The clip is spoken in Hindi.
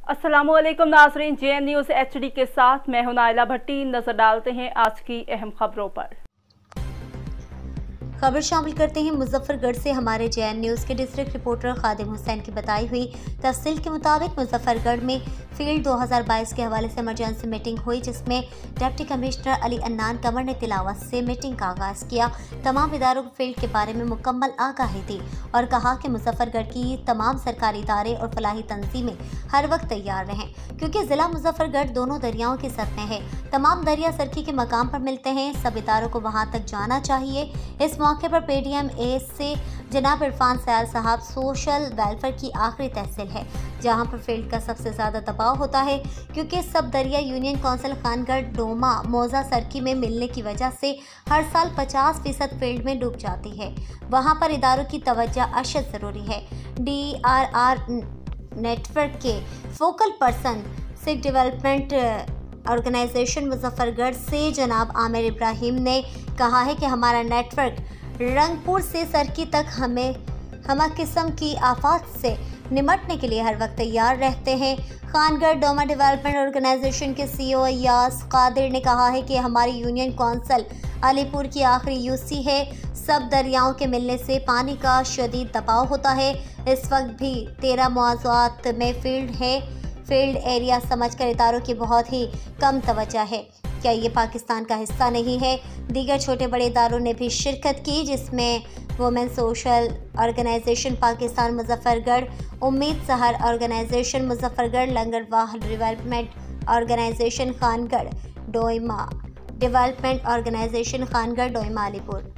अस्सलामुअलैकुम नाज़रीन, JN न्यूज़ HD के साथ मैं हूं नाइला भट्टी। नजर डालते हैं आज की अहम खबरों पर। खबर शामिल करते हैं मुजफ्फरगढ़ से। हमारे JN न्यूज़ के डिस्ट्रिक्ट रिपोर्टर खादिम हुसैन की बताई हुई तफसील के मुताबिक मुजफ्फरगढ़ में फील्ड 2022 के हवाले से इमरजेंसी मीटिंग हुई, जिसमें डिप्टी कमिश्नर अली अन्नान कमर ने तिलावत से मीटिंग का आगाज किया। तमाम इदारों को फील्ड के बारे में मुकम्मल आगाही दी और कहा कि मुजफ्फरगढ़ की तमाम सरकारी इदारे और फलाही तंजीमें हर वक्त तैयार रहें, क्योंकि जिला मुजफ्फरगढ़ दोनों दरियाओं की सर में है। तमाम दरिया सरकी के मकाम पर मिलते हैं, सब इदारों को वहां तक जाना चाहिए। इस मौके पर PDM से जनाब इरफान सयाल साहब सोशल वेलफेयर की आखिरी तहसील है, जहां पर फील्ड का सबसे ज़्यादा दबाव होता है, क्योंकि सब दरिया यूनियन काउंसिल खानगढ़ डोमा मौजा सरकी में मिलने की वजह से हर साल 50% फील्ड में डूब जाती है। वहां पर इदारों की तवज्जो अशद ज़रूरी है। DRR नेटवर्क के focal person Sikh development organisation Muzaffargarh से जनाब आमिर इब्राहिम ने कहा है कि हमारा नेटवर्क रंगपुर से सरकी तक हमा किस्म की आफत से निमटने के लिए हर वक्त तैयार रहते हैं। खानगढ़ डोमा डेवलपमेंट ऑर्गेनाइजेशन के CEO अयास कादिर ने कहा है कि हमारी यूनियन काउंसिल अलीपुर की आखिरी UC है। सब दरियाओं के मिलने से पानी का शदीद दबाव होता है। इस वक्त भी 13 मौज़ूआत में फील्ड है। फील्ड एरिया समझकर इदारों की बहुत ही कम तवज्जो है। क्या ये पाकिस्तान का हिस्सा नहीं है? दीगर छोटे बड़े इदारों ने भी शिरकत की, जिसमें women social organisation Pakistan Muzaffargarh, Umeed Sahar organisation Muzaffargarh, Langarwah development organisation Khangarh डोईमा, डेवलपमेंट ऑर्गेनाइजेशन खानगढ़ डोईमा अलीपुर।